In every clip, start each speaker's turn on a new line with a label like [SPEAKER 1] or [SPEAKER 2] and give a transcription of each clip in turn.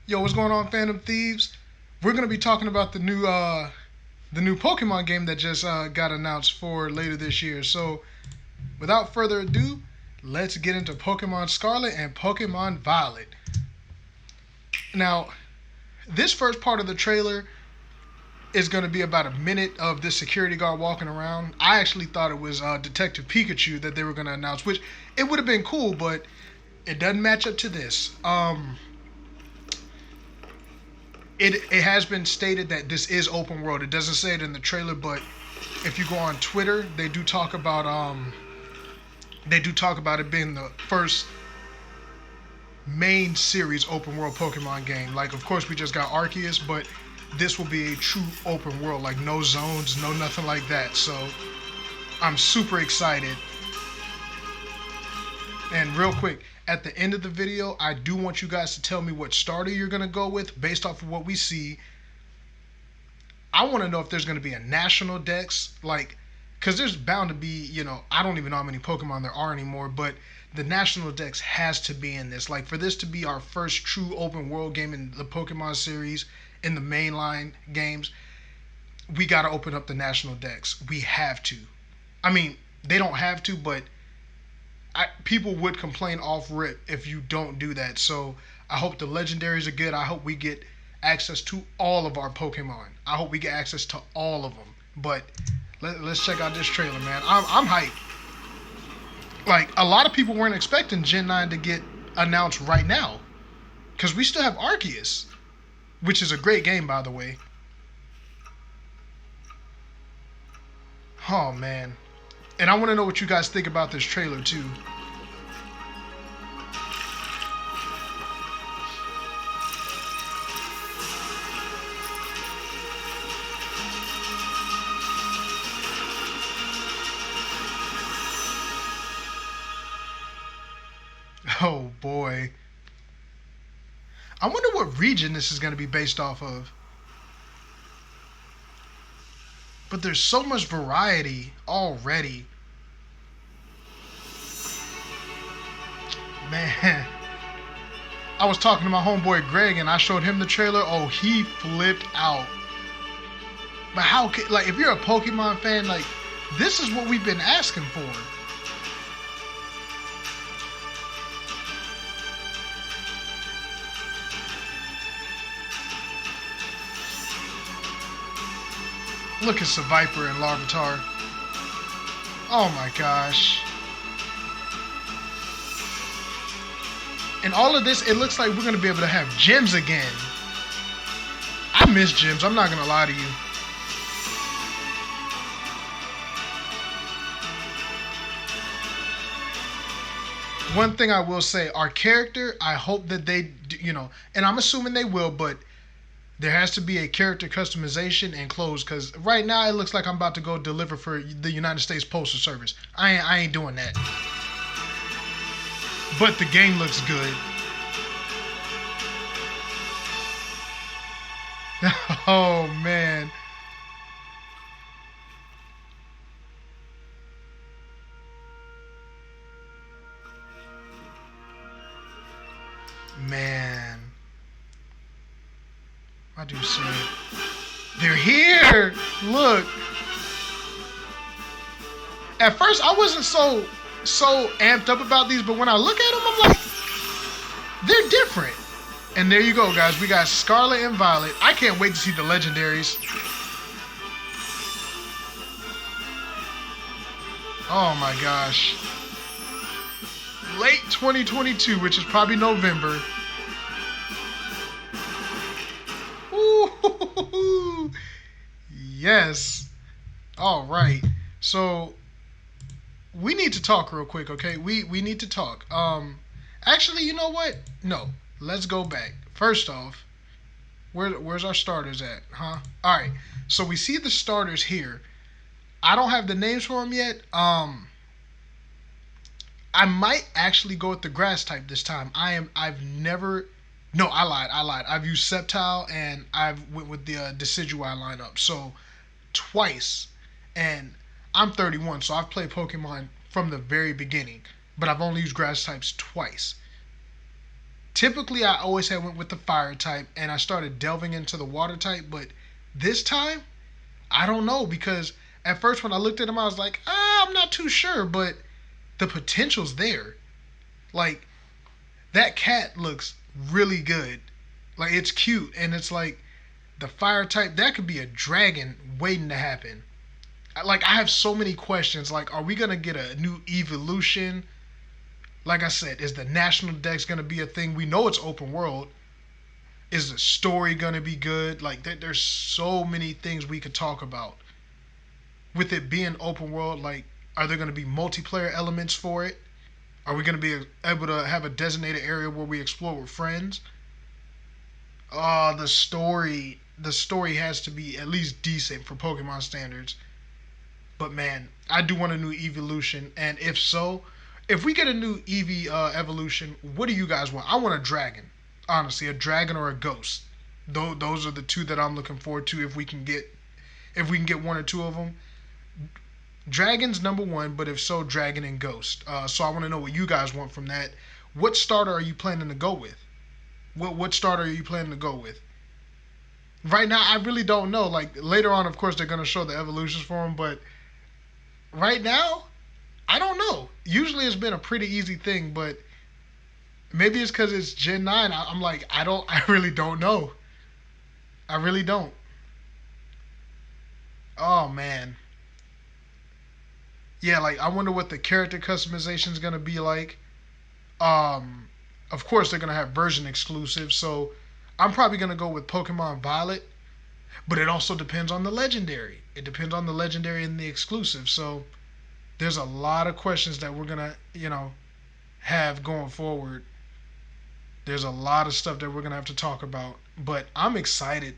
[SPEAKER 1] Yo, what's going on, Phantom Thieves? We're gonna be talking about the new Pokemon game that just got announced for later this year. So, without further ado, let's get into Pokemon Scarlet and Pokemon Violet. Now, this first part of the trailer is gonna be about a minute of this security guard walking around. I actually thought it was Detective Pikachu that they were gonna announce, which it would have been cool, but it doesn't match up to this. It has been stated that this is open world. It doesn't say it in the trailer, but if you go on Twitter, they do talk about it being the first main series open world Pokemon game. Like, of course, we just got Arceus, but this will be a true open world, like no zones, no nothing like that. So I'm super excited. And real quick, at the end of the video, I do want you guys to tell me what starter you're gonna go with based off of what we see. I want to know if there's going to be a national dex, like, because there's bound to be, I don't even know how many Pokemon there are anymore, but the national dex has to be in this. Like, for this to be our first true open world game in the Pokemon series, in the mainline games, we got to open up the national dex. We have to. I mean, they don't have to, but people would complain off rip if you don't do that. So I hope the legendaries are good. I hope we get access to all of our Pokemon. I hope we get access to all of them. But let's check out this trailer, man. I'm hyped. Like, a lot of people weren't expecting Gen 9 to get announced right now, because we still have Arceus, which is a great game, by the way. Oh, man. And I want to know what you guys think about this trailer, too. Oh, boy. I wonder what region this is going to be based off of. But there's so much variety already. Man. I was talking to my homeboy Greg and I showed him the trailer. Oh, he flipped out. But how could, like, if you're a Pokemon fan, like, this is what we've been asking for. Look at Viper and Larvitar. Oh my gosh. And all of this, it looks like we're going to be able to have gyms again. I miss gyms, I'm not going to lie to you. One thing I will say, our character, I hope that they, and I'm assuming they will, but there has to be a character customization and clothes, because right now it looks like I'm about to go deliver for the United States Postal Service. I ain't doing that. But the game looks good. Oh, man. Man. I do see it. They're here! Look. At first, I wasn't so amped up about these, but when I look at them, I'm like, they're different. And there you go, guys. We got Scarlet and Violet. I can't wait to see the legendaries. Oh my gosh. Late 2022, which is probably November. Ooh, yes. All right. So we need to talk real quick, okay? We need to talk. Actually, you know what? No. Let's go back. First off, where's our starters at, huh? All right. So we see the starters here. I don't have the names for them yet. I might actually go with the grass type this time. I've never. No, I lied. I've used Sceptile and I've went with the Decidueye lineup. So twice, and I'm 31, so I've played Pokemon from the very beginning, but I've only used grass types twice. Typically, I always had went with the fire type, and I started delving into the water type. But this time, I don't know, because at first when I looked at him, I was like, I'm not too sure, but the potential's there. Like, that cat looks really good. Like, it's cute, and it's like the fire type, that could be a dragon waiting to happen. Like, I have so many questions. Like, are we gonna get a new evolution? Like I said, is the national dex gonna be a thing? We know it's open world. Is the story gonna be good? Like, there's so many things we could talk about with it being open world. Like, are there gonna be multiplayer elements for it? Are we gonna be able to have a designated area where we explore with friends? Oh, the story. The story has to be at least decent for Pokemon standards. But man, I do want a new evolution, and if so, if we get a new Eevee evolution, what do you guys want? I want a dragon, honestly, a dragon or a ghost. Those are the two that I'm looking forward to. If we can get one or two of them, dragon's number one, but if so, dragon and ghost. So I want to know what you guys want from that. What starter are you planning to go with? What starter are you planning to go with? Right now, I really don't know. Like later on, of course, they're gonna show the evolutions for him, but right now, I don't know. Usually, it's been a pretty easy thing, but maybe it's because it's Gen 9. I'm like, I don't. I really don't know. I really don't. Oh man, yeah. Like I wonder what the character customization is gonna be like. Um, of course, they're gonna have version exclusives, so I'm probably gonna go with Pokemon Violet. But it also depends on the legendary. It depends on the legendary and the exclusive. So there's a lot of questions that we're gonna, have going forward. There's a lot of stuff that we're gonna have to talk about. But I'm excited.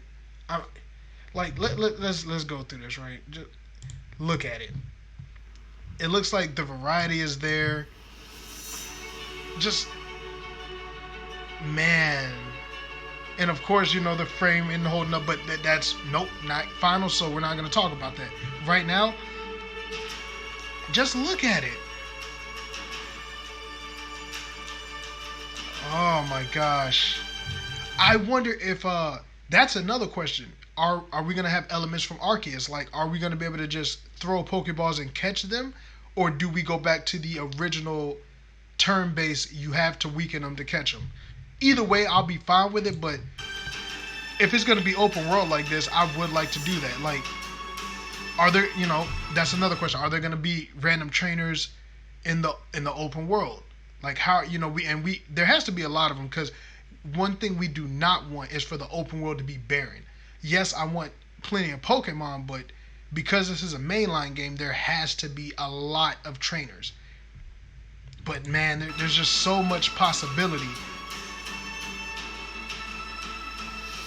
[SPEAKER 1] I'm like let's go through this, right. Just look at it. It looks like the variety is there. Just man. And of course, the frame isn't holding up, but that's nope, not final. So we're not gonna talk about that right now. Just look at it. Oh my gosh. I wonder if that's another question. Are we gonna have elements from Arceus? Like, are we gonna be able to just throw Pokeballs and catch them, or do we go back to the original turn base? You have to weaken them to catch them. Either way, I'll be fine with it. But if it's gonna be open world like this, I would like to do that. Like, are there? That's another question. Are there gonna be random trainers in the open world? Like how we there has to be a lot of them, because one thing we do not want is for the open world to be barren. Yes, I want plenty of Pokemon, but because this is a mainline game, there has to be a lot of trainers. But man, there's just so much possibility.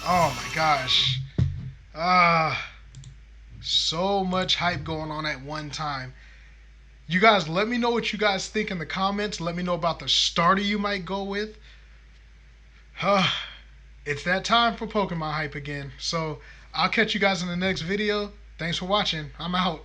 [SPEAKER 1] Oh my gosh. So much hype going on at one time. You guys, let me know what you guys think in the comments. Let me know about the starter you might go with. It's that time for Pokemon hype again. So I'll catch you guys in the next video. Thanks for watching. I'm out.